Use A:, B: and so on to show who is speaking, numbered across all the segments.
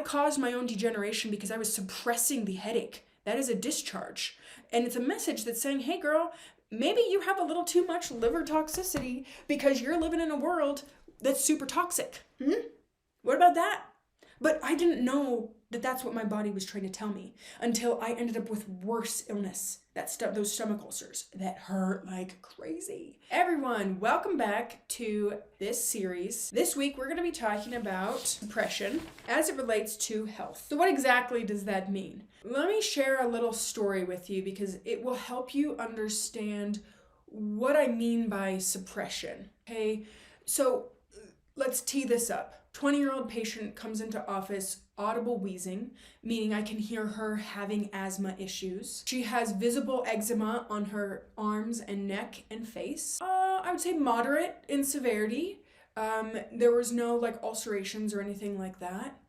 A: caused my own degeneration because I was suppressing the headache. That is a discharge. And it's a message that's saying, hey girl, maybe you have a little too much liver toxicity because you're living in a world that's super toxic. What about that? But I didn't know that that's what my body was trying to tell me until I ended up with worse illness. Those stomach ulcers that hurt like crazy. Everyone, welcome back to this series. This week, we're going to be talking about suppression as it relates to health. So what exactly does that mean? Let me share a little story with you because it will help you understand what I mean by suppression. Okay, so let's tee this up. 20-year-old patient comes into office, audible wheezing, meaning I can hear her having asthma issues. She has visible eczema on her arms and neck and face. I would say moderate in severity. There was no like ulcerations or anything like that.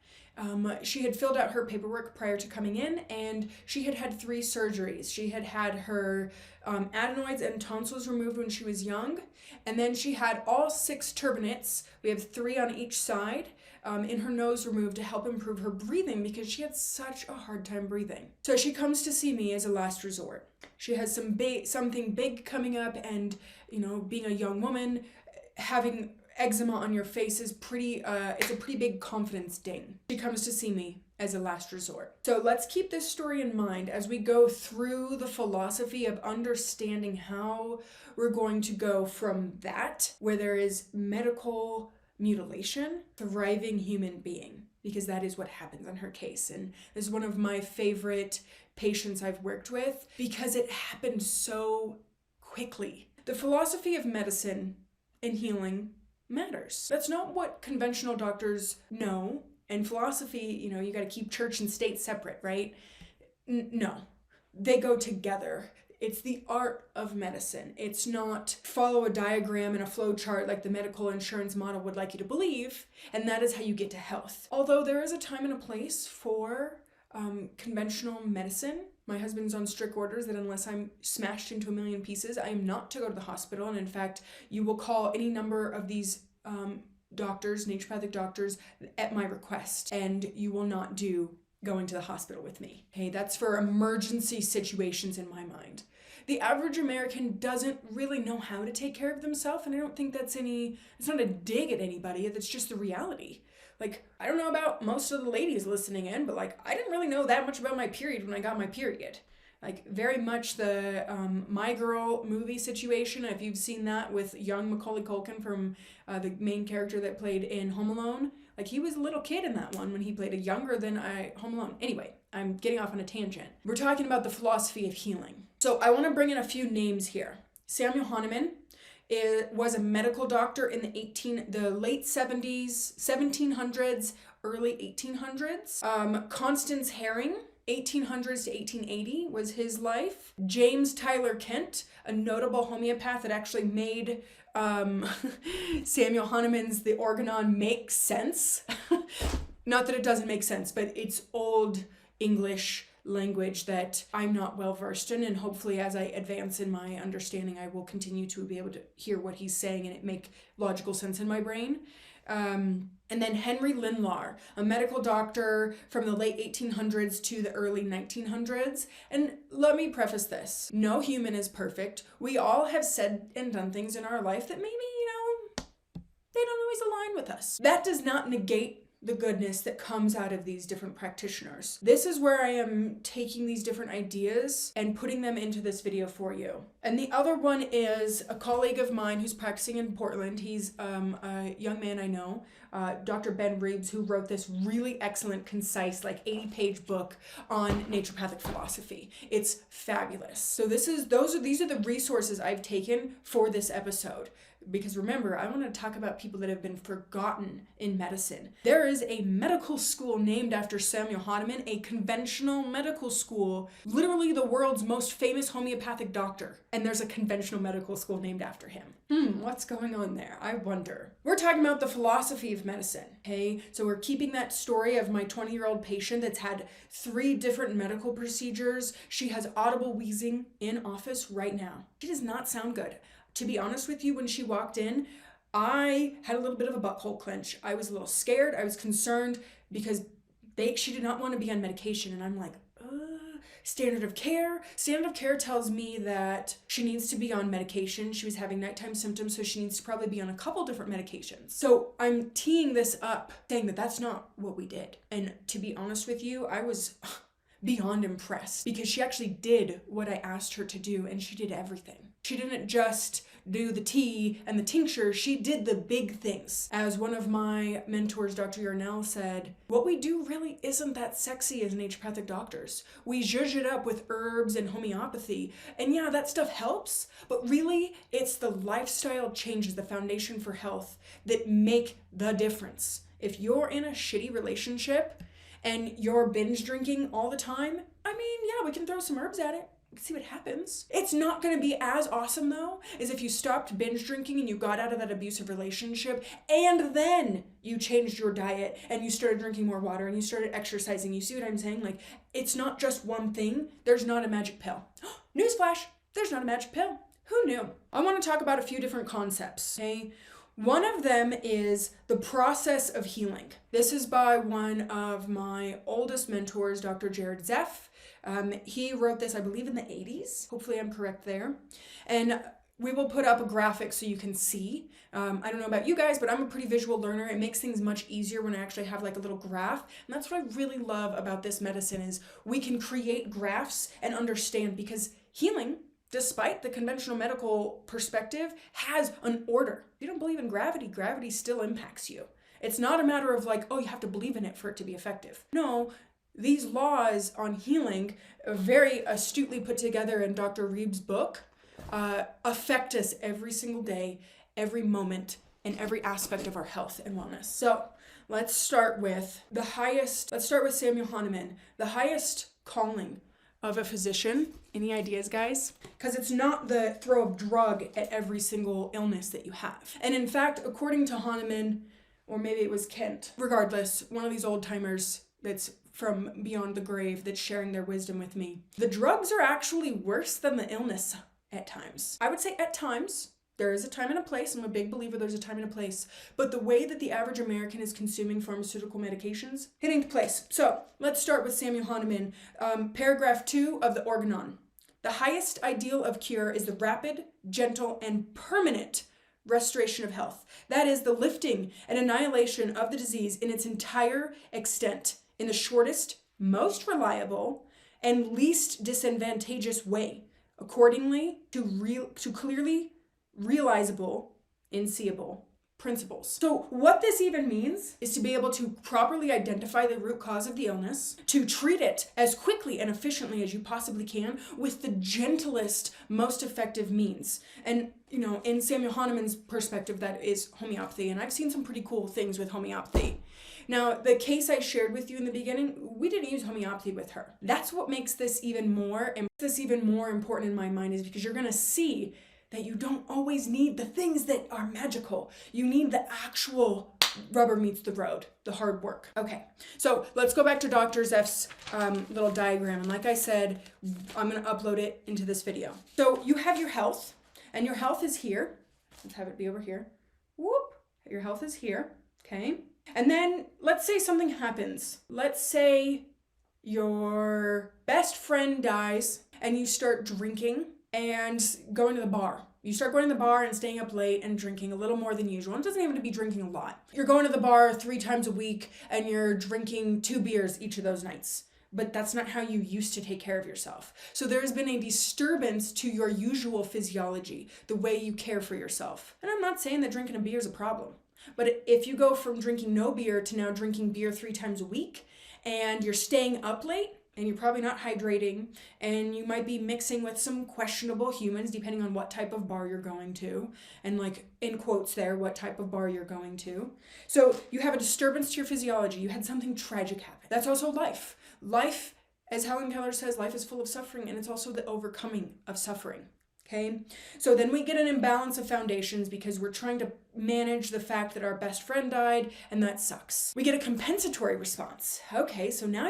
A: She had filled out her paperwork prior to coming in, and she had had 3 surgeries. She had had her adenoids and tonsils removed when she was young, and then she had all 6 turbinates. We have 3 on each side in her nose removed to help improve her breathing because she had such a hard time breathing. So she comes to see me as a last resort. She has something big coming up, and being a young woman, having eczema on your face is it's a pretty big confidence ding. She comes to see me as a last resort. So let's keep this story in mind as we go through the philosophy of understanding how we're going to go from that, where there is medical mutilation, thriving human being, because that is what happens in her case. And this is one of my favorite patients I've worked with because it happened so quickly. The philosophy of medicine and healing matters. That's not what conventional doctors know. And philosophy, you got to keep church and state separate, right? No, they go together. It's the art of medicine. It's not follow a diagram and a flow chart like the medical insurance model would like you to believe, and that is how you get to health. Although there is a time and a place for conventional medicine. My husband's on strict orders that unless I'm smashed into a million pieces, I am not to go to the hospital. And in fact, you will call any number of these doctors, naturopathic doctors, at my request, and you will not do going to the hospital with me. Okay, that's for emergency situations in my mind. The average American doesn't really know how to take care of themselves, and I don't think it's not a dig at anybody, it's just the reality. Like, I don't know about most of the ladies listening in, but like, I didn't really know that much about my period when I got my period. Like, very much the My Girl movie situation, if you've seen that with young Macaulay Culkin from the main character that played in Home Alone. Like, he was a little kid in that one when he played a younger than Home Alone. Anyway, I'm getting off on a tangent. We're talking about the philosophy of healing. So I want to bring in a few names here. Samuel Hahnemann was a medical doctor in the late 1700s, early 1800s. Constance Herring, 1800s to 1880 was his life. James Tyler Kent, a notable homeopath that actually made Samuel Hahnemann's The Organon make sense. Not that it doesn't make sense, but it's old English language that I'm not well versed in, and hopefully as I advance in my understanding, I will continue to be able to hear what he's saying and it make logical sense in my brain. And then Henry Lindlar, a medical doctor from the late 1800s to the early 1900s. And let me preface this. No human is perfect. We all have said and done things in our life that maybe, they don't always align with us. That does not negate the goodness that comes out of these different practitioners. This is where I am taking these different ideas and putting them into this video for you. And the other one is a colleague of mine who's practicing in Portland. He's a young man I know, Dr. Ben Reeves, who wrote this really excellent, concise, like 80-page book on naturopathic philosophy. It's fabulous. So these are the resources I've taken for this episode. Because remember, I want to talk about people that have been forgotten in medicine. There is a medical school named after Samuel Hahnemann, a conventional medical school, literally the world's most famous homeopathic doctor. And there's a conventional medical school named after him. What's going on there? I wonder. We're talking about the philosophy of medicine, okay? So we're keeping that story of my 20-year-old patient that's had 3 different medical procedures. She has audible wheezing in office right now. She does not sound good. To be honest with you, when she walked in, I had a little bit of a butthole clench. I was a little scared. I was concerned because She did not want to be on medication. And I'm like, standard of care. Standard of care tells me that she needs to be on medication. She was having nighttime symptoms, so she needs to probably be on a couple different medications. So I'm teeing this up, saying that that's not what we did. And to be honest with you, I was beyond impressed because she actually did what I asked her to do, and she did everything. She didn't just do the tea and the tincture, she did the big things. As one of my mentors, Dr. Yarnell, said, what we do really isn't that sexy as naturopathic doctors. We zhuzh it up with herbs and homeopathy, and yeah, that stuff helps, but really it's the lifestyle changes, the foundation for health, that make the difference. If you're in a shitty relationship and you're binge drinking all the time, I mean, yeah, we can throw some herbs at it. See what happens. It's not going to be as awesome though as if you stopped binge drinking and you got out of that abusive relationship and then you changed your diet and you started drinking more water and you started exercising. You see what I'm saying? Like, it's not just one thing. There's not a magic pill. Newsflash, there's not a magic pill. Who knew? I want to talk about a few different concepts, okay? One of them is the process of healing. This is by one of my oldest mentors, Dr. Jared Zeff. He wrote this, I believe, in the 80s. Hopefully I'm correct there. And we will put up a graphic so you can see. I don't know about you guys, but I'm a pretty visual learner. It makes things much easier when I actually have like a little graph. And that's what I really love about this medicine is we can create graphs and understand, because healing, despite the conventional medical perspective, has an order. If you don't believe in gravity, gravity still impacts you. It's not a matter of like, oh, you have to believe in it for it to be effective. No, these laws on healing, very astutely put together in Dr. Reeb's book, affect us every single day, every moment, in every aspect of our health and wellness. So let's start with Samuel Hahnemann, the highest calling of a physician. Any ideas, guys? Because it's not the throw of drug at every single illness that you have. And in fact, according to Hahnemann, or maybe it was Kent, regardless, one of these old timers that's from beyond the grave that's sharing their wisdom with me, the drugs are actually worse than the illness at times. I would say at times. There is a time and a place. I'm a big believer there's a time and a place. But the way that the average American is consuming pharmaceutical medications, hitting to place. So let's start with Samuel Hahnemann. Paragraph 2 of the Organon. The highest ideal of cure is the rapid, gentle, and permanent restoration of health. That is the lifting and annihilation of the disease in its entire extent, in the shortest, most reliable, and least disadvantageous way, accordingly to clearly realizable, inseeable principles. So what this even means is to be able to properly identify the root cause of the illness, to treat it as quickly and efficiently as you possibly can with the gentlest, most effective means. And, you know, in Samuel Hahnemann's perspective, that is homeopathy. And I've seen some pretty cool things with homeopathy. Now, the case I shared with you in the beginning, we didn't use homeopathy with her. That's what makes this even more important in my mind, is because you're going to see that you don't always need the things that are magical. You need the actual rubber meets the road, the hard work. Okay, so let's go back to Dr. Zeff's little diagram. And like I said, I'm going to upload it into this video. So you have your health, and your health is here. Let's have it be over here. Whoop, your health is here, okay? And then let's say something happens. Let's say your best friend dies and you start drinking and going to the bar. You start going to the bar and staying up late and drinking a little more than usual. It doesn't even have to be drinking a lot. You're going to the bar 3 times a week and you're drinking 2 beers each of those nights. But that's not how you used to take care of yourself. So there's been a disturbance to your usual physiology, the way you care for yourself. And I'm not saying that drinking a beer is a problem. But if you go from drinking no beer to now drinking beer 3 times a week, and you're staying up late, and you're probably not hydrating, and you might be mixing with some questionable humans depending on what type of bar you're going to, and like in quotes there, what type of bar you're going to. So you have a disturbance to your physiology. You had something tragic happen. That's also life. Life, as Helen Keller says, life is full of suffering, and it's also the overcoming of suffering. Okay, so then we get an imbalance of foundations because we're trying to manage the fact that our best friend died, and that sucks. We get a compensatory response. Okay, so now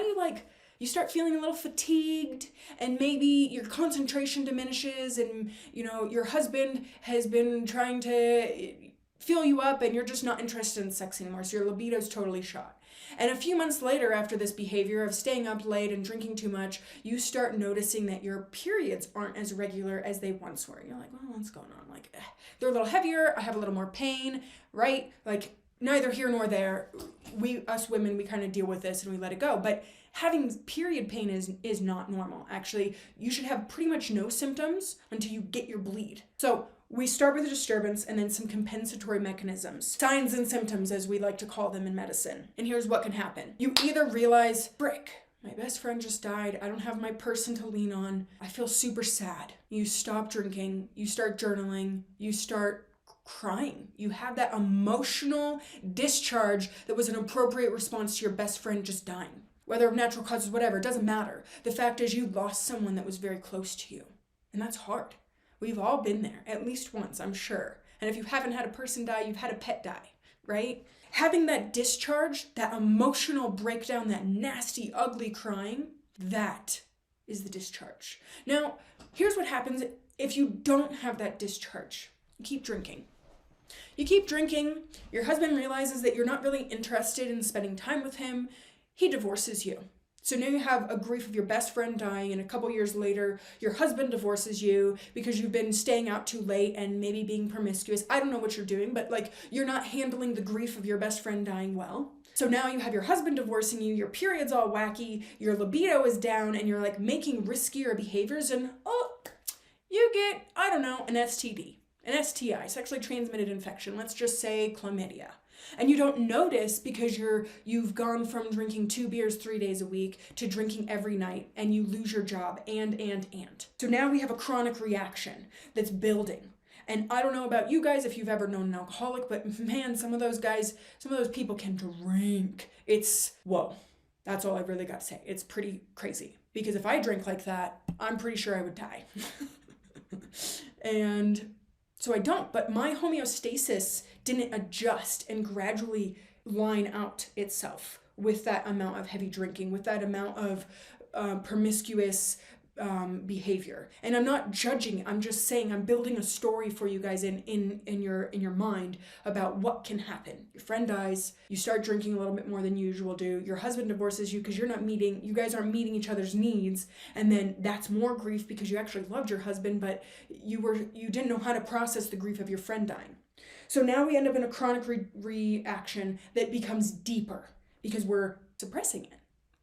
A: you start feeling a little fatigued, and maybe your concentration diminishes, and your husband has been trying to fill you up and you're just not interested in sex anymore, so your libido's totally shot. And a few months later, after this behavior of staying up late and drinking too much, you start noticing that your periods aren't as regular as they once were. You're like, well, what's going on? Like, they're a little heavier, I have a little more pain, right? Like, neither here nor there. Us women, we kind of deal with this and we let it go. But having period pain is not normal. Actually, you should have pretty much no symptoms until you get your bleed. So we start with a disturbance and then some compensatory mechanisms. Signs and symptoms, as we like to call them in medicine. And here's what can happen. You either realize, frick, my best friend just died. I don't have my person to lean on. I feel super sad. You stop drinking. You start journaling. You start crying. You have that emotional discharge that was an appropriate response to your best friend just dying. Whether of natural causes, whatever, it doesn't matter. The fact is you lost someone that was very close to you. And that's hard. We've all been there, at least once, I'm sure. And if you haven't had a person die, you've had a pet die, right? Having that discharge, that emotional breakdown, that nasty, ugly crying, that is the discharge. Now, here's what happens if you don't have that discharge. You keep drinking. You keep drinking, your husband realizes that you're not really interested in spending time with him, he divorces you. So now you have a grief of your best friend dying, and a couple years later, your husband divorces you because you've been staying out too late and maybe being promiscuous. I don't know what you're doing, but like you're not handling the grief of your best friend dying well. So now you have your husband divorcing you, your period's all wacky, your libido is down, and you're like making riskier behaviors, and you get, I don't know, an STD, an STI, sexually transmitted infection. Let's just say chlamydia. And you don't notice because you've gone from drinking 2 beers 3 days a week to drinking every night, and you lose your job and. So now we have a chronic reaction that's building. And I don't know about you guys if you've ever known an alcoholic, but man, some of those people can drink. Whoa. That's all I really got to say. It's pretty crazy. Because if I drank like that, I'm pretty sure I would die. And so I don't, but my homeostasis didn't adjust and gradually line out itself with that amount of heavy drinking, with that amount of promiscuous behavior. And I'm not judging, I'm just saying I'm building a story for you guys in your mind about what can happen. Your friend dies, you start drinking a little bit more than you usual do, your husband divorces you because you guys aren't meeting each other's needs, and then that's more grief because you actually loved your husband, but you didn't know how to process the grief of your friend dying. So now we end up in a chronic reaction that becomes deeper because we're suppressing it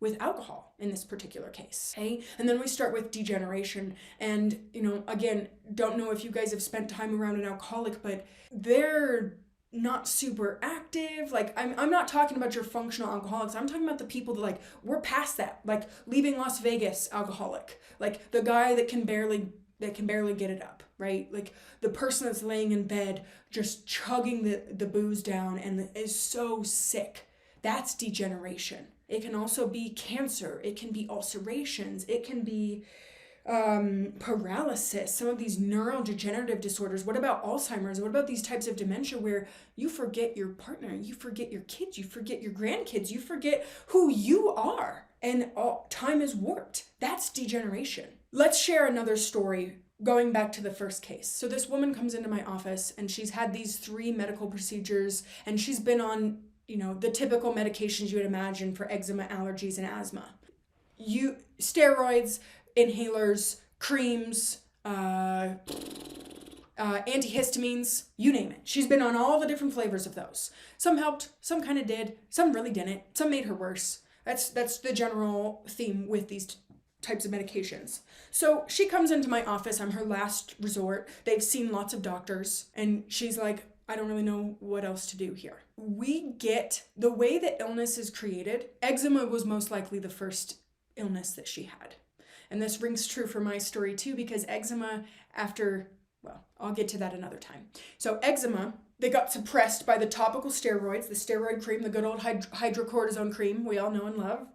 A: with alcohol in this particular case, okay? And then we start with degeneration. And, again, don't know if you guys have spent time around an alcoholic, but they're not super active. Like, I'm not talking about your functional alcoholics. I'm talking about the people that, we're past that. Like, leaving Las Vegas alcoholic. Like, the guy that can barely get it up, right? Like, the person that's laying in bed just chugging the booze down and is so sick. That's degeneration. It can also be cancer. It can be ulcerations. It can be paralysis, some of these neurodegenerative disorders. What about Alzheimer's? What about these types of dementia where you forget your partner, you forget your kids, you forget your grandkids, you forget who you are, and time is warped? That's degeneration. Let's share another story going back to the first case. So this woman comes into my office and she's had these 3 medical procedures and she's been on the typical medications you would imagine for eczema, allergies, and asthma. Steroids, inhalers, creams, antihistamines, you name it. She's been on all the different flavors of those. Some helped, some kind of did, some really didn't, some made her worse. That's the general theme with these types of medications. So she comes into my office, I'm her last resort. They've seen lots of doctors, and she's like, I don't really know what else to do here. We get the way that illness is created. Eczema was most likely the first illness that she had. And this rings true for my story too, because eczema I'll get to that another time. So eczema, they got suppressed by the topical steroids, the steroid cream, the good old hydrocortisone cream we all know and love.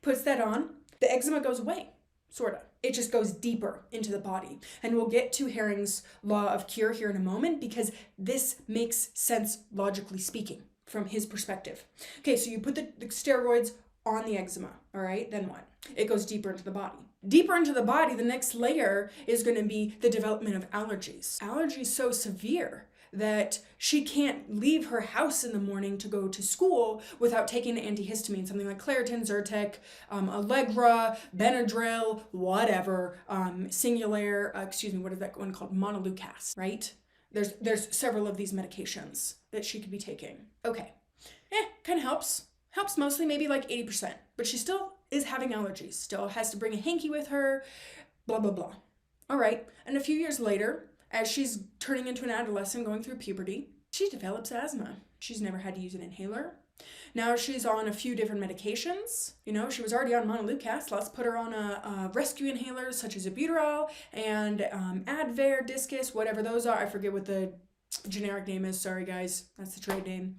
A: Puts that on, the eczema goes away, sort of. It just goes deeper into the body. And we'll get to Herring's law of cure here in a moment because this makes sense logically speaking from his perspective. Okay, so you put the steroids on the eczema, all right? Then what? It goes deeper into the body. Deeper into the body, the next layer is going to be the development of allergies. Allergies so severe that she can't leave her house in the morning to go to school without taking an antihistamine, something like Claritin, Zyrtec, Allegra, Benadryl, whatever, Singulair, what is that one called? Montelukast, right? There's several of these medications that she could be taking. Okay, kind of helps. Helps mostly, maybe like 80%, but she still is having allergies, still has to bring a hanky with her, blah, blah, blah. All right, and a few years later, as she's turning into an adolescent, going through puberty, she develops asthma. She's never had to use an inhaler. Now she's on a few different medications. She was already on Montelukast. Let's put her on a rescue inhaler such as albuterol and Advair, Discus, whatever those are. I forget what the generic name is. Sorry, guys. That's the trade name.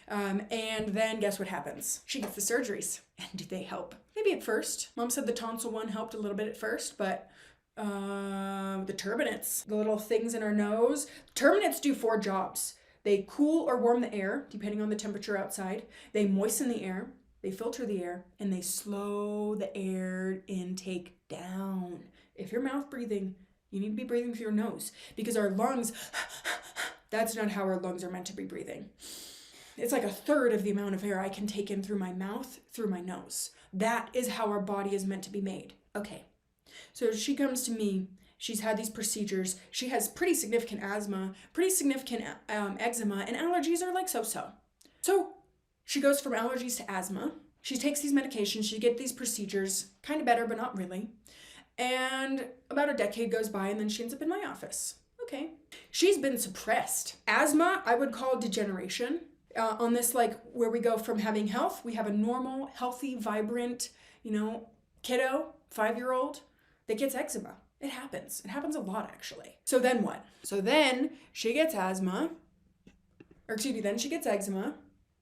A: And then guess what happens? She gets the surgeries. And do they help? Maybe at first. Mom said the tonsil one helped a little bit at first, but the turbinates, the little things in our nose, turbinates do 4 jobs. They cool or warm the air, depending on the temperature outside. They moisten the air, they filter the air, and they slow the air intake down. If you're mouth breathing, you need to be breathing through your nose, because our lungs, that's not how our lungs are meant to be breathing. It's like 1/3 of the amount of air I can take in through my mouth, through my nose. That is how our body is meant to be made. Okay, so she comes to me. She's had these procedures. She has pretty significant asthma, pretty significant eczema, and allergies are like so-so. So she goes from allergies to asthma. She takes these medications. She gets these procedures, kind of better, but not really. And about a decade goes by, and then she ends up in my office. Okay. She's been suppressed. Asthma, I would call degeneration. On this, like, where we go from having health, we have a normal, healthy, vibrant, kiddo, 5-year-old that gets eczema. It happens. It happens a lot, actually. So then what? So then she gets asthma, then she gets eczema,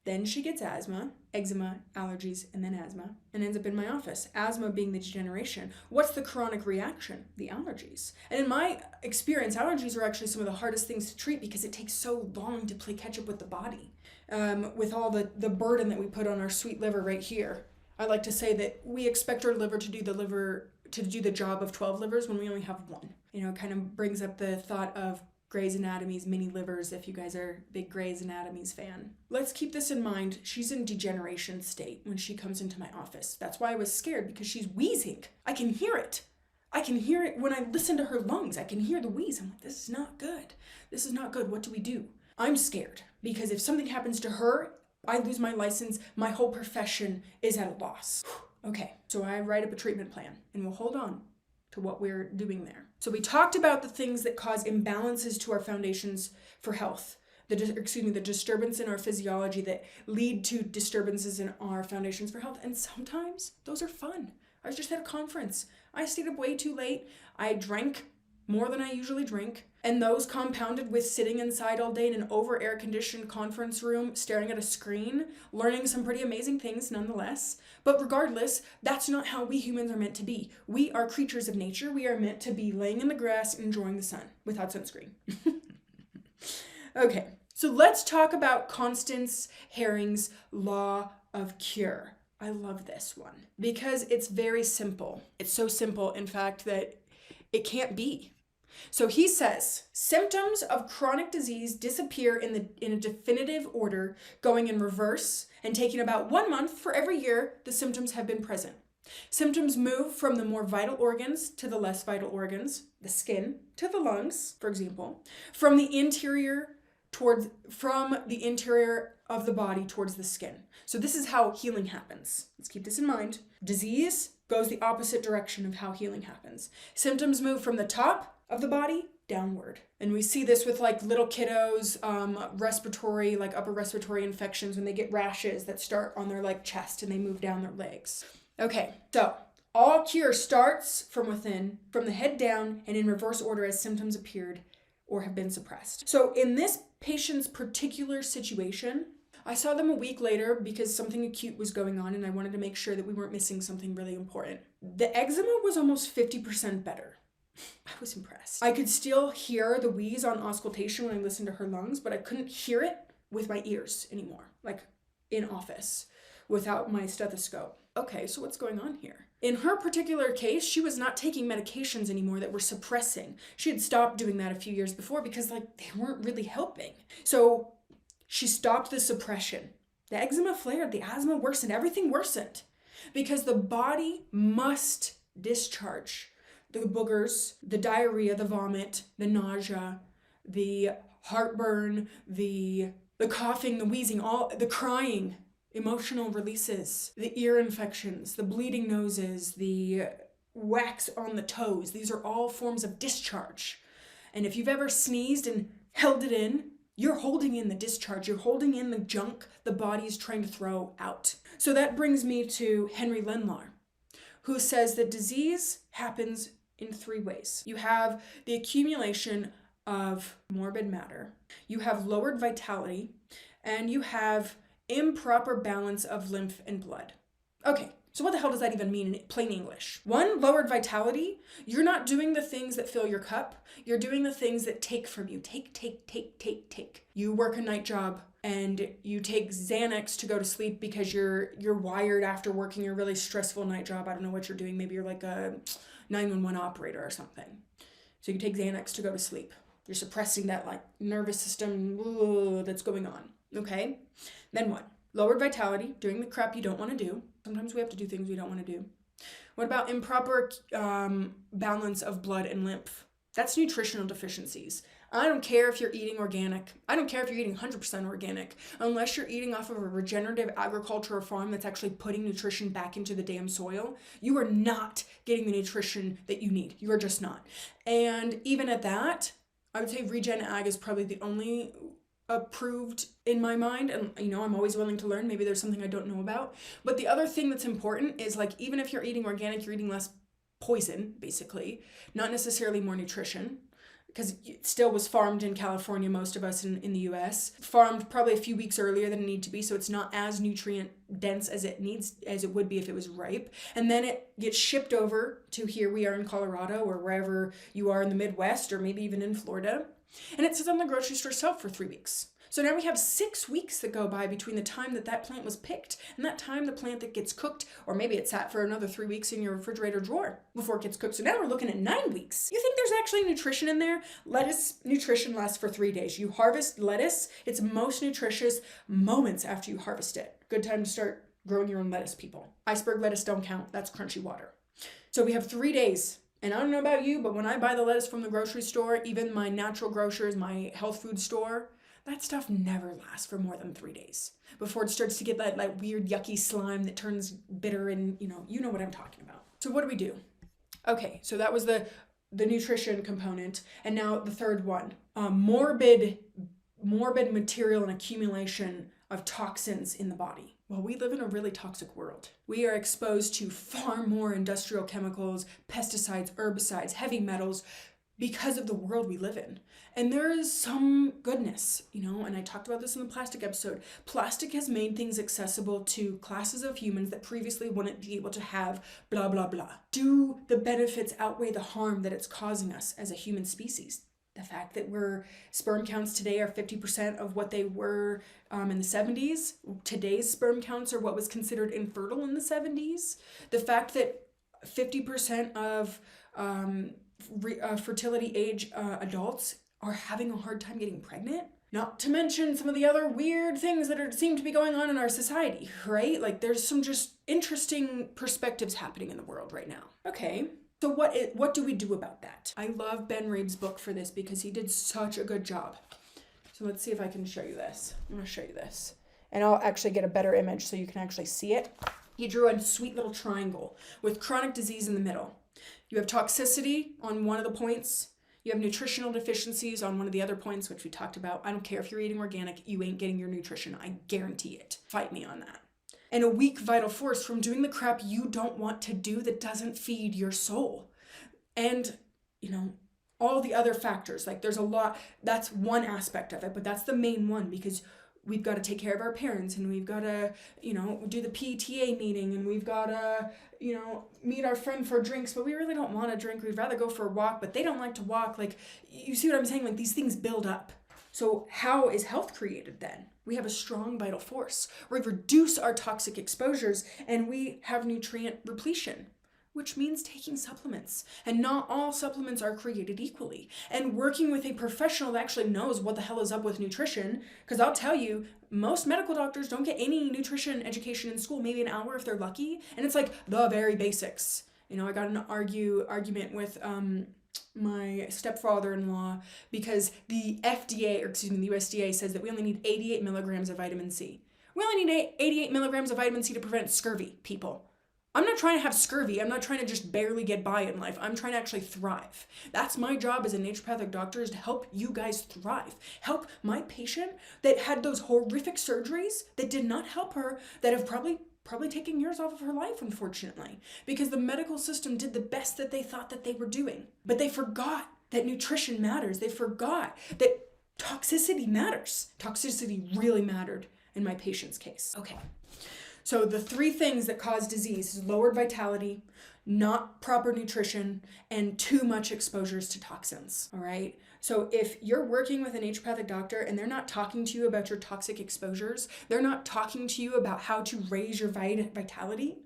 A: then she gets asthma, eczema, allergies, and then asthma, and ends up in my office. Asthma being the degeneration. What's the chronic reaction? The allergies. And in my experience, allergies are actually some of the hardest things to treat because it takes so long to play catch up with the body. With all the burden that we put on our sweet liver right here. I like to say that we expect our liver to do the job of 12 livers when we only have one. It kind of brings up the thought of Grey's Anatomy's mini livers, if you guys are a big Grey's Anatomy's fan. Let's keep this in mind. She's in degeneration state when she comes into my office. That's why I was scared, because she's wheezing. I can hear it. I can hear it when I listen to her lungs. I can hear the wheeze. I'm like, this is not good. This is not good. What do we do? I'm scared, because if something happens to her, I lose my license. My whole profession is at a loss. Okay, so I write up a treatment plan, and we'll hold on to what we're doing there. So we talked about the things that cause imbalances to our foundations for health, the disturbance in our physiology that lead to disturbances in our foundations for health. And sometimes those are fun. I was just at a conference. I stayed up way too late. I drank more than I usually drink. And those compounded with sitting inside all day in an over air-conditioned conference room, staring at a screen, learning some pretty amazing things nonetheless. But regardless, that's not how we humans are meant to be. We are creatures of nature. We are meant to be laying in the grass, enjoying the sun, without sunscreen. Okay, so let's talk about Constance Herring's law of cure. I love this one because it's very simple. It's so simple, in fact, that it can't be. So he says, symptoms of chronic disease disappear in a definitive order, going in reverse and taking about 1 month for every year the symptoms have been present. Symptoms move from the more vital organs to the less vital organs, the skin to the lungs, for example, from the interior of the body towards the skin. So this is how healing happens. Let's keep this in mind. Disease goes the opposite direction of how healing happens. Symptoms move from the top of the body downward. And we see this with like little kiddos, respiratory, like upper respiratory infections when they get rashes that start on their like chest and they move down their legs. Okay, so all cure starts from within, from the head down, and in reverse order as symptoms appeared or have been suppressed. So in this patient's particular situation, I saw them a week later because something acute was going on and I wanted to make sure that we weren't missing something really important. The eczema was almost 50% better. I was impressed. I could still hear the wheeze on auscultation when I listened to her lungs, but I couldn't hear it with my ears anymore, like in office, without my stethoscope. okay, so what's going on here? In her particular case, she was not taking medications anymore that were suppressing. She had stopped doing that a few years before because they weren't really helping. So she stopped the suppression. The eczema flared, the asthma worsened, everything worsened because the body must discharge the boogers, the diarrhea, the vomit, the nausea, the heartburn, the coughing, the wheezing, all the crying, emotional releases, the ear infections, the bleeding noses, the wax on the toes. These are all forms of discharge. And if you've ever sneezed and held it in, you're holding in the discharge. You're holding in the junk the body's trying to throw out. So that brings me to Henry Lindlar, who says that disease happens in 3 ways. You have the accumulation of morbid matter, you have lowered vitality, and you have improper balance of lymph and blood. Okay, so what the hell does that even mean in plain English? 1, lowered vitality. You're not doing the things that fill your cup. You're doing the things that take from you. Take. You work a night job and you take Xanax to go to sleep because you're wired after working a really stressful night job. I don't know what you're doing. Maybe you're like a 911 operator or something. So you take Xanax to go to sleep. You're suppressing that nervous system that's going on. Okay? Then what? Lowered vitality, doing the crap you don't want to do. Sometimes we have to do things we don't want to do. What about improper balance of blood and lymph? That's nutritional deficiencies. I don't care if you're eating organic. I don't care if you're eating 100% organic. Unless you're eating off of a regenerative agricultural farm that's actually putting nutrition back into the damn soil, you are not getting the nutrition that you need. You are just not. And even at that, I would say regen ag is probably the only approved in my mind, and I'm always willing to learn. Maybe there's something I don't know about. But the other thing that's important is even if you're eating organic, you're eating less poison, basically, not necessarily more nutrition, because it still was farmed in California, most of us in the US, farmed probably a few weeks earlier than it needed to be, so it's not as nutrient dense as it would be if it was ripe. And then it gets shipped over to here we are in Colorado or wherever you are in the Midwest, or maybe even in Florida. And it sits on the grocery store shelf for 3 weeks. So now we have 6 weeks that go by between the time that plant was picked and that time the plant that gets cooked, or maybe it sat for another 3 weeks in your refrigerator drawer before it gets cooked. So now we're looking at 9 weeks. You think there's actually nutrition in there? Lettuce nutrition lasts for 3 days. You harvest lettuce, it's most nutritious moments after you harvest it. Good time to start growing your own lettuce, people. Iceberg lettuce don't count. That's crunchy water. So we have 3 days. And I don't know about you, but when I buy the lettuce from the grocery store, even my natural grocers, my health food store, that stuff never lasts for more than 3 days before it starts to get that weird yucky slime that turns bitter, and you know what I'm talking about. So what do? Okay, so that was the nutrition component, and now the third one, morbid material and accumulation of toxins in the body. Well, we live in a really toxic world. We are exposed to far more industrial chemicals, pesticides, herbicides, heavy metals, because of the world we live in. And there is some goodness, and I talked about this in the plastic episode. Plastic has made things accessible to classes of humans that previously wouldn't be able to have blah, blah, blah. Do the benefits outweigh the harm that it's causing us as a human species? The fact that sperm counts today are 50% of what they were in the 70s. Today's sperm counts are what was considered infertile in the 70s. The fact that 50% of fertility age adults are having a hard time getting pregnant. Not to mention some of the other weird things that seem to be going on in our society, right? There's some just interesting perspectives happening in the world right now. Okay. So what do we do about that? I love Ben Reeb's book for this because he did such a good job. So let's see if I can show you this. I'm going to show you this. And I'll actually get a better image so you can actually see it. He drew a sweet little triangle with chronic disease in the middle. You have toxicity on one of the points. You have nutritional deficiencies on one of the other points, which we talked about. I don't care if you're eating organic, you ain't getting your nutrition. I guarantee it. Fight me on that. And a weak vital force from doing the crap you don't want to do that doesn't feed your soul. And, all the other factors, there's a lot, that's one aspect of it, but that's the main one, because we've got to take care of our parents, and we've got to, do the PTA meeting, and we've got to, meet our friend for drinks, but we really don't want to drink. We'd rather go for a walk, but they don't like to walk. You see what I'm saying? These things build up. So how is health created then? We have a strong vital force. We reduce our toxic exposures and we have nutrient repletion, which means taking supplements. And not all supplements are created equally. And working with a professional that actually knows what the hell is up with nutrition, because I'll tell you, most medical doctors don't get any nutrition education in school, maybe an hour if they're lucky. And it's like the very basics. You know, I got an argument with my stepfather-in-law because the FDA, or excuse me, the USDA says that we only need 88 milligrams of vitamin C. We only need 88 milligrams of vitamin C to prevent scurvy, people. I'm not trying to have scurvy. I'm not trying to just barely get by in life. I'm trying to actually thrive. That's my job as a naturopathic doctor, is to help you guys thrive. Help my patient that had those horrific surgeries that did not help her, that have probably taken years off of her life, unfortunately, because the medical system did the best that they thought that they were doing. But they forgot that nutrition matters. They forgot that toxicity matters. Toxicity really mattered in my patient's case. Okay. So the 3 things that cause disease is lowered vitality, not proper nutrition, and too much exposures to toxins, all right? So if you're working with a naturopathic doctor and they're not talking to you about your toxic exposures, they're not talking to you about how to raise your vitality,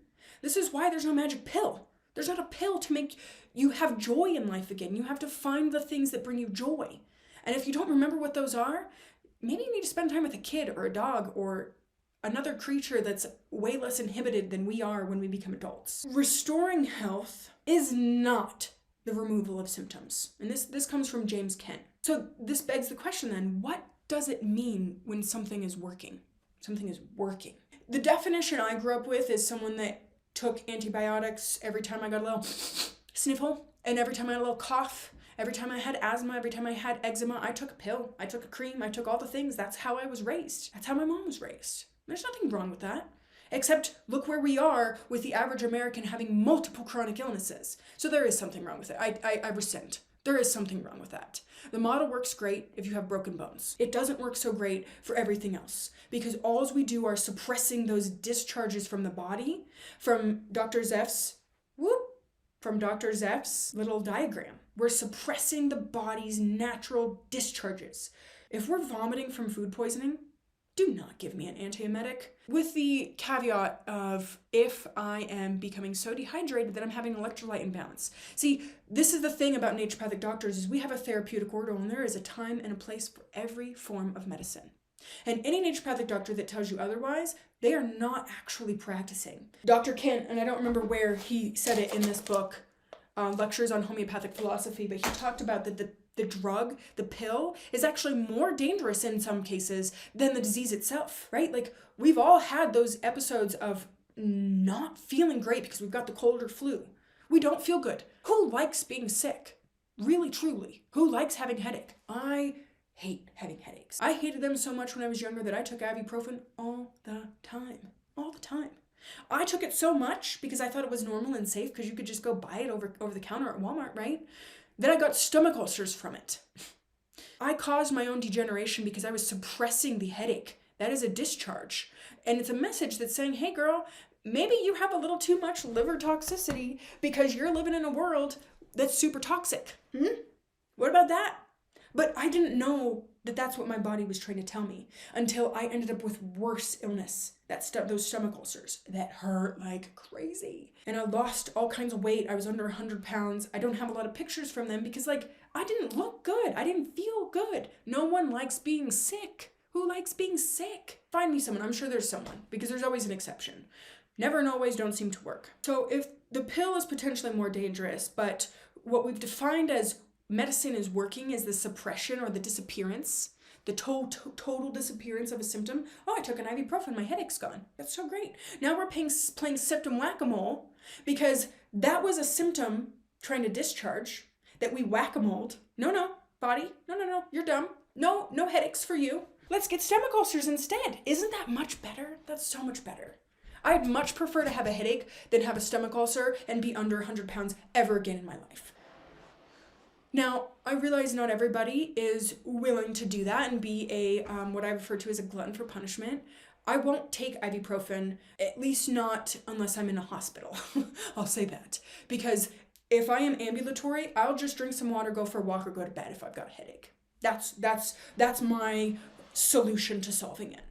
A: this is why there's no magic pill. There's not a pill to make you have joy in life again. You have to find the things that bring you joy. And if you don't remember what those are, maybe you need to spend time with a kid or a dog or another creature that's way less inhibited than we are when we become adults. Restoring health is not the removal of symptoms. And this comes from James Kent. So this begs the question then, what does it mean when something is working? Something is working. The definition I grew up with is someone that took antibiotics every time I got a little sniffle, and every time I had a little cough, every time I had asthma, every time I had eczema, I took a pill, I took a cream, I took all the things. That's how I was raised. That's how my mom was raised. There's nothing wrong with that. Except look where we are with the average American having multiple chronic illnesses. So there is something wrong with it. I resent. There is something wrong with that. The model works great if you have broken bones. It doesn't work so great for everything else, because all we are suppressing those discharges from the body from Dr. Zeff's little diagram. We're suppressing the body's natural discharges. If we're vomiting from food poisoning, do not give me an antiemetic, with the caveat of if I am becoming so dehydrated that I'm having electrolyte imbalance. See, this is the thing about naturopathic doctors, is we have a therapeutic order, and there is a time and a place for every form of medicine. And any naturopathic doctor that tells you otherwise, they are not actually practicing. Dr. Kent, and I don't remember where he said it in this book, Lectures on Homeopathic Philosophy, but he talked about that the drug, the pill, is actually more dangerous in some cases than the disease itself, right? Like, we've all had those episodes of not feeling great because we've got the cold or flu. We don't feel good. Who likes being sick? Really, truly. Who likes having a headache? I hate having headaches. I hated them so much when I was younger that I took ibuprofen all the time. All the time. I took it so much because I thought it was normal and safe, because you could just go buy it over the counter at Walmart, right? Then I got stomach ulcers from it. I caused my own degeneration because I was suppressing the headache. That is a discharge. And it's a message that's saying, hey girl, maybe you have a little too much liver toxicity because you're living in a world that's super toxic. What about that? But I didn't know that that's what my body was trying to tell me until I ended up with worse illness. Those stomach ulcers that hurt like crazy. And I lost all kinds of weight. I was under 100 pounds. I don't have a lot of pictures from them because, like, I didn't look good. I didn't feel good. No one likes being sick. Who likes being sick? Find me someone. I'm sure there's someone, because there's always an exception. Never and always don't seem to work. So if the pill is potentially more dangerous, but what we've defined as medicine is working is the suppression or the disappearance, the total disappearance of a symptom. Oh, I took an ibuprofen, my headache's gone. That's so great. Now we're playing symptom whack-a-mole, because that was a symptom trying to discharge that we whack-a-moled. No, body. No, you're dumb. No headaches for you. Let's get stomach ulcers instead. Isn't that much better? That's so much better. I'd much prefer to have a headache than have a stomach ulcer and be under 100 pounds ever again in my life. Now, I realize not everybody is willing to do that and be a, what I refer to as a glutton for punishment. I won't take ibuprofen, at least not unless I'm in a hospital. I'll say that. Because if I am ambulatory, I'll just drink some water, go for a walk, or go to bed if I've got a headache. That's my solution to solving it.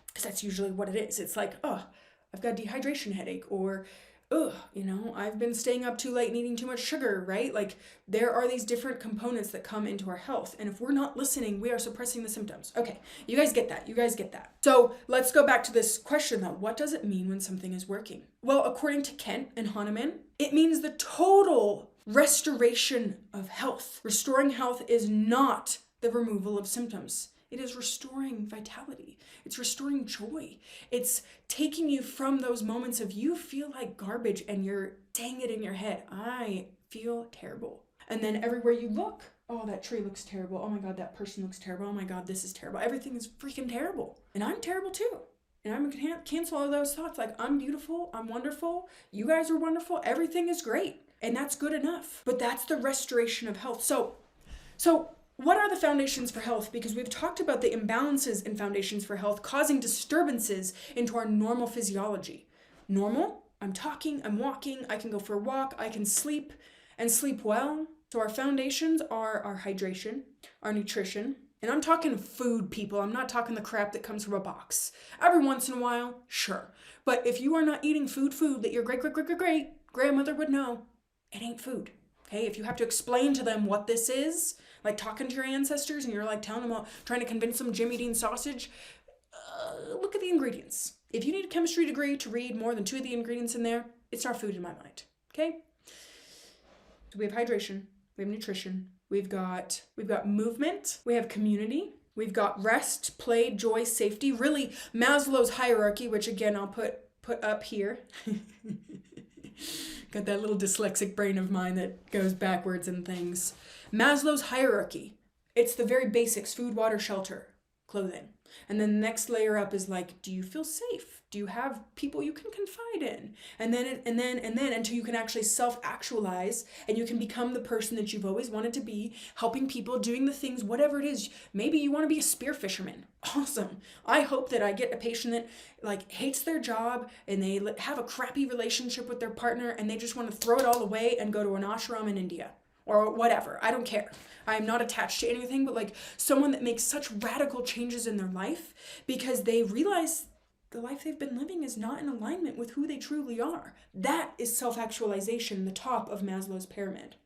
A: Because that's usually what it is. It's like, oh, I've got a dehydration headache, or I've been staying up too late and eating too much sugar, right? Like, there are these different components that come into our health. And if we're not listening, we are suppressing the symptoms. Okay, you guys get that. So let's go back to this question though. What does it mean when something is working? Well, according to Kent and Hahnemann, it means the total restoration of health. Restoring health is not the removal of symptoms. It is restoring vitality. It's restoring joy. It's taking you from those moments of you feel like garbage and you're saying it in your head, I feel terrible. And then everywhere you look, oh, that tree looks terrible. Oh my God, that person looks terrible. Oh my God, this is terrible. Everything is freaking terrible. And I'm terrible too. And I'm going to cancel all those thoughts. Like, I'm beautiful. I'm wonderful. You guys are wonderful. Everything is great. And that's good enough. But that's the restoration of health. So what are the foundations for health? Because we've talked about the imbalances in foundations for health causing disturbances into our normal physiology. Normal? I'm talking, I'm walking, I can go for a walk, I can sleep and sleep well. So our foundations are our hydration, our nutrition, and I'm talking food, people. I'm not talking the crap that comes from a box. Every once in a while, sure. But if you are not eating food that your great grandmother would know, it ain't food. Okay, if you have to explain to them what this is, like talking to your ancestors and you're like telling them, trying to convince them Jimmy Dean sausage, look at the ingredients. If you need a chemistry degree to read more than 2 of the ingredients in there, it's not food in my mind, okay? So we have hydration, we have nutrition, we've got movement, we have community, we've got rest, play, joy, safety, really Maslow's hierarchy, which again, I'll put up here. Got that little dyslexic brain of mine that goes backwards and things. Maslow's hierarchy. It's the very basics: food, water, shelter, clothing. And then the next layer up is like, do you feel safe? Do you have people you can confide in? And then until you can actually self-actualize and you can become the person that you've always wanted to be, helping people, doing the things, whatever it is. Maybe you want to be a spear fisherman. Awesome. I hope that I get a patient that like hates their job and they have a crappy relationship with their partner and they just want to throw it all away and go to an ashram in India. Or whatever. I don't care. I am not attached to anything, but like someone that makes such radical changes in their life because they realize the life they've been living is not in alignment with who they truly are. That is self-actualization, the top of Maslow's pyramid.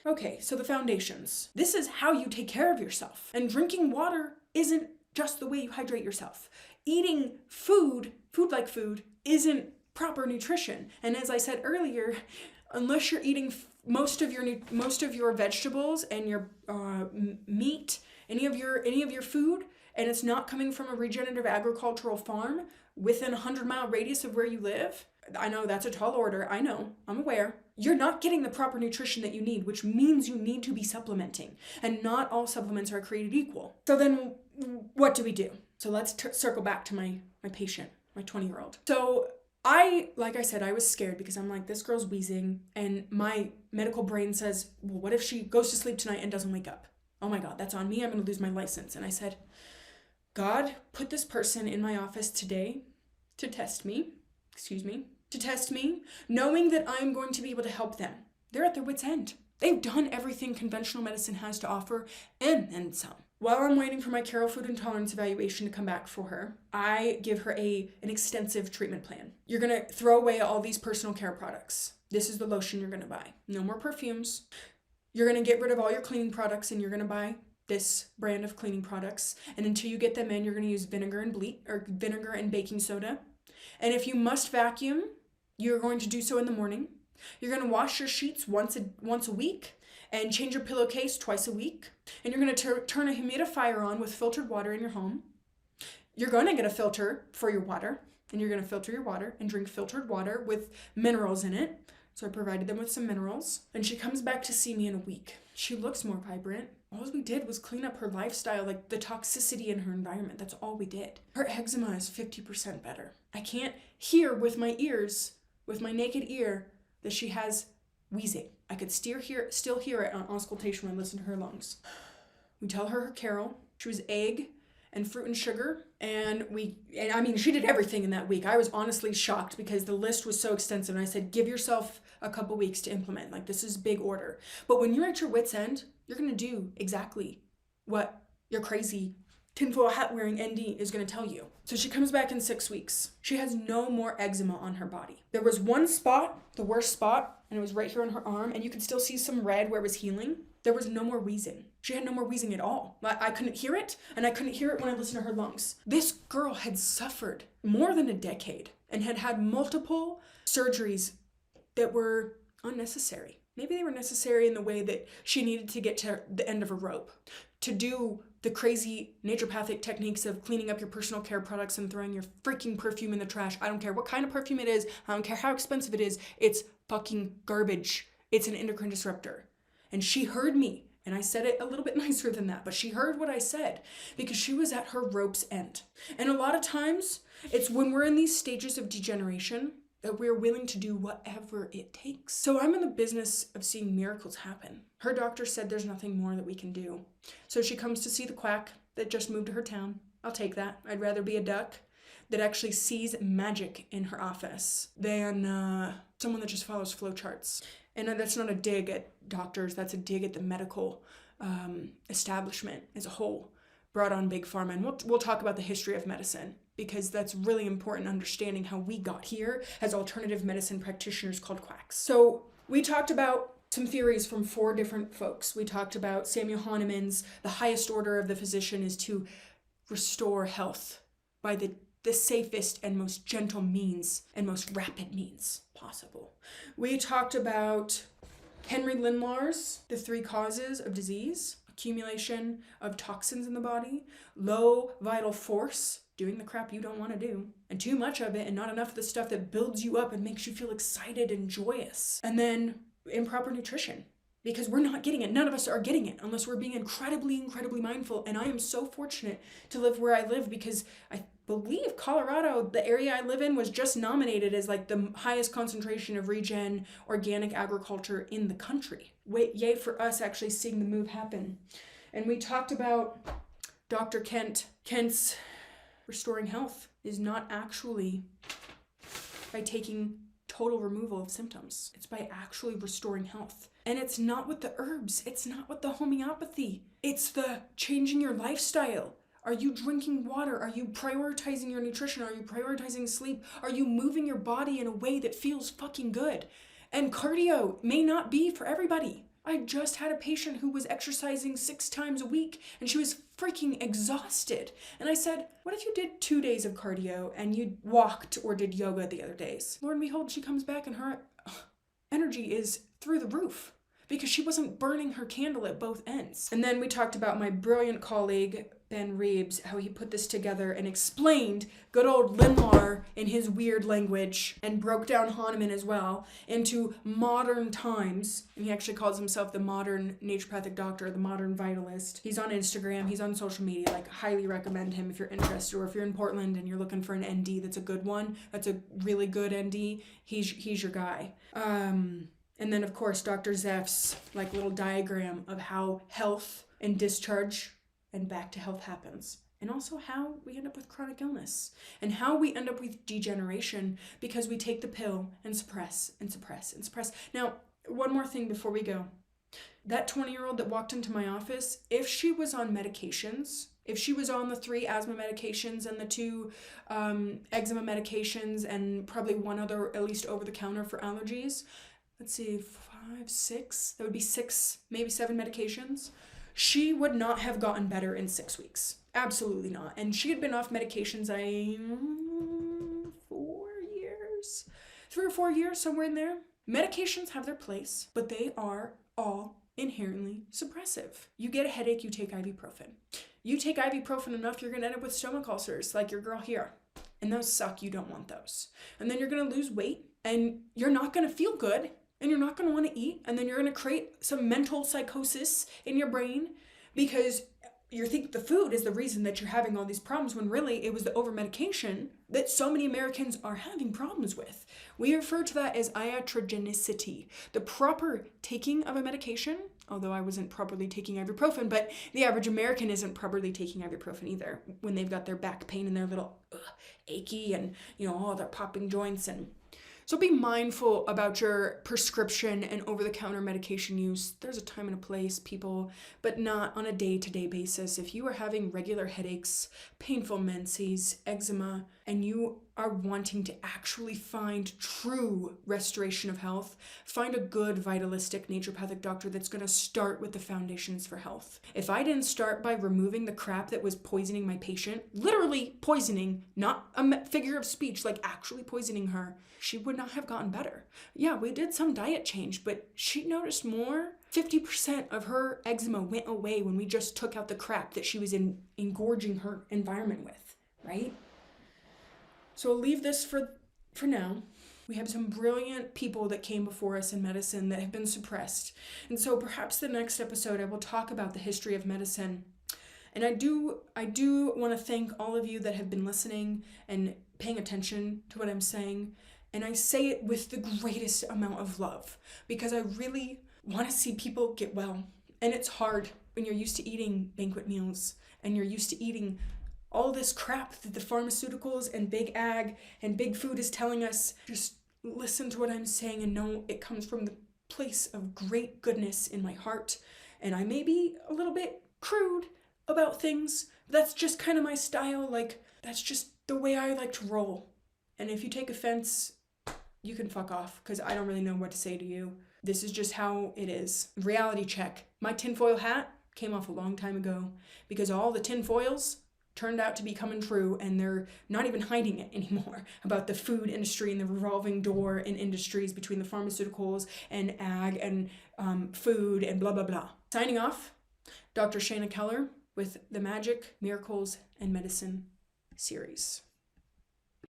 A: Okay, so the foundations. This is how you take care of yourself. And drinking water isn't just the way you hydrate yourself. Eating food like food, isn't proper nutrition. And as I said earlier, unless you're eating most of your vegetables and your meat, any of your food, and it's not coming from a regenerative agricultural farm within a 100-mile radius of where you live, I know that's a tall order. I know, I'm aware. You're not getting the proper nutrition that you need, which means you need to be supplementing. And not all supplements are created equal. So then what do we do? So let's circle back to my patient, my 20-year-old. So like I said, I was scared because I'm like, this girl's wheezing and my medical brain says, well, what if she goes to sleep tonight and doesn't wake up? Oh my God, that's on me. I'm going to lose my license. And I said, God, put this person in my office today to test me, knowing that I'm going to be able to help them. They're at their wits' end. They've done everything conventional medicine has to offer and then some. While I'm waiting for my Carol food intolerance evaluation to come back for her, I give her an extensive treatment plan. You're going to throw away all these personal care products. This is the lotion you're going to buy. No more perfumes. You're going to get rid of all your cleaning products and you're going to buy this brand of cleaning products. And until you get them in, you're going to use vinegar and baking soda. And if you must vacuum, you're going to do so in the morning. You're going to wash your sheets once a week. And change your pillowcase twice a week. And you're going to turn a humidifier on with filtered water in your home. You're going to get a filter for your water. And you're going to filter your water and drink filtered water with minerals in it. So I provided them with some minerals. And she comes back to see me in a week. She looks more vibrant. All we did was clean up her lifestyle, like the toxicity in her environment. That's all we did. Her eczema is 50% better. I can't hear with my ears, with my naked ear, that she has wheezing. I could still hear it on auscultation when I listened to her lungs. We tell her Carol. She was egg and fruit and sugar. And I mean, she did everything in that week. I was honestly shocked because the list was so extensive. And I said, give yourself a couple weeks to implement. Like, this is big order. But when you're at your wit's end, you're going to do exactly what your crazy tinfoil hat wearing ND is going to tell you. So she comes back in 6 weeks. She has no more eczema on her body. There was one spot, the worst spot, and it was right here on her arm, and you could still see some red where it was healing. There was no more wheezing. She had no more wheezing at all. I couldn't hear it, and I couldn't hear it when I listened to her lungs. This girl had suffered more than a decade and had had multiple surgeries that were unnecessary. Maybe they were necessary in the way that she needed to get to the end of a rope, to do the crazy naturopathic techniques of cleaning up your personal care products and throwing your freaking perfume in the trash. I don't care what kind of perfume it is. I don't care how expensive it is. It's fucking garbage. It's an endocrine disruptor. And she heard me. And I said it a little bit nicer than that, but she heard what I said because she was at her rope's end. And a lot of times, it's when we're in these stages of degeneration that we're willing to do whatever it takes. So I'm in the business of seeing miracles happen. Her doctor said there's nothing more that we can do. So she comes to see the quack that just moved to her town. I'll take that. I'd rather be a duck that actually sees magic in her office than someone that just follows flowcharts. And that's not a dig at doctors, that's a dig at the medical establishment as a whole, brought on big pharma. And we'll talk about the history of medicine, because that's really important, understanding how we got here as alternative medicine practitioners called quacks. So we talked about some theories from 4 different folks. We talked about Samuel Hahnemann's, the highest order of the physician is to restore health by the safest and most gentle means and most rapid means possible. We talked about Henry Lindlar's The 3 Causes of Disease: accumulation of toxins in the body, low vital force, doing the crap you don't want to do, and too much of it and not enough of the stuff that builds you up and makes you feel excited and joyous. And then improper nutrition, because we're not getting it. None of us are getting it unless we're being incredibly mindful. And I am so fortunate to live where I live, because I believe Colorado, the area I live in, was just nominated as like the highest concentration of regen organic agriculture in the country. Yay for us actually seeing the move happen. And we talked about Dr. Kent's restoring health is not actually by taking total removal of symptoms. It's by actually restoring health. And it's not with the herbs. It's not with the homeopathy. It's the changing your lifestyle. Are you drinking water? Are you prioritizing your nutrition? Are you prioritizing sleep? Are you moving your body in a way that feels fucking good? And cardio may not be for everybody. I just had a patient who was exercising 6 times a week and she was freaking exhausted. And I said, what if you did 2 days of cardio and you walked or did yoga the other days? Lord and behold, she comes back and her energy is through the roof because she wasn't burning her candle at both ends. And then we talked about my brilliant colleague, Ben Reeves, how he put this together and explained good old Lindlar in his weird language and broke down Hahnemann as well into modern times. And he actually calls himself the modern naturopathic doctor, the modern vitalist. He's on Instagram, he's on social media, like highly recommend him if you're interested, or if you're in Portland and you're looking for an ND that's a good one, that's a really good ND, he's your guy. And then of course, Dr. Zeff's like little diagram of how health and discharge and back to health happens. And also how we end up with chronic illness and how we end up with degeneration because we take the pill and suppress and suppress and suppress. Now, one more thing before we go. That 20-year-old that walked into my office, if she was on medications, if she was on the 3 asthma medications and the 2 eczema medications and probably one other at least over-the-counter for allergies, let's see, 5, 6, that would be 6, maybe 7 medications. She would not have gotten better in 6 weeks. Absolutely not. And she had been off medications 4 years, 3 or 4 years, somewhere in there. Medications have their place, but they are all inherently suppressive. You get a headache, you take ibuprofen. You take ibuprofen enough, you're going to end up with stomach ulcers like your girl here. And those suck. You don't want those. And then you're going to lose weight and you're not going to feel good. And you're not going to want to eat, and then you're going to create some mental psychosis in your brain because you think the food is the reason that you're having all these problems when really it was the over-medication that so many Americans are having problems with. We refer to that as iatrogenicity, the proper taking of a medication, although I wasn't properly taking ibuprofen, but the average American isn't properly taking ibuprofen either when they've got their back pain and they're little achy and, all their popping joints. And So be mindful about your prescription and over-the-counter medication use. There's a time and a place, people, but not on a day-to-day basis. If you are having regular headaches, painful menses, eczema, and you are wanting to actually find true restoration of health, find a good vitalistic naturopathic doctor that's going to start with the foundations for health. If I didn't start by removing the crap that was poisoning my patient, literally poisoning, not a figure of speech, like actually poisoning her, she would not have gotten better. Yeah, we did some diet change, but she noticed more. 50% of her eczema went away when we just took out the crap that she was engorging her environment with, right? So I'll leave this for now. We have some brilliant people that came before us in medicine that have been suppressed. And so perhaps the next episode I will talk about the history of medicine. And I do want to thank all of you that have been listening and paying attention to what I'm saying. And I say it with the greatest amount of love because I really want to see people get well. And it's hard when you're used to eating banquet meals and you're used to eating all this crap that the pharmaceuticals and big ag and big food is telling us. Just listen to what I'm saying and know it comes from the place of great goodness in my heart. And I may be a little bit crude about things. That's just kind of my style. Like, that's just the way I like to roll. And if you take offense, you can fuck off because I don't really know what to say to you. This is just how it is. Reality check. My tinfoil hat came off a long time ago because all the tinfoils turned out to be coming true, and they're not even hiding it anymore about the food industry and the revolving door in industries between the pharmaceuticals and ag and food and blah, blah, blah. Signing off, Dr. Shayna Keller with the Magic, Miracles, and Medicine series.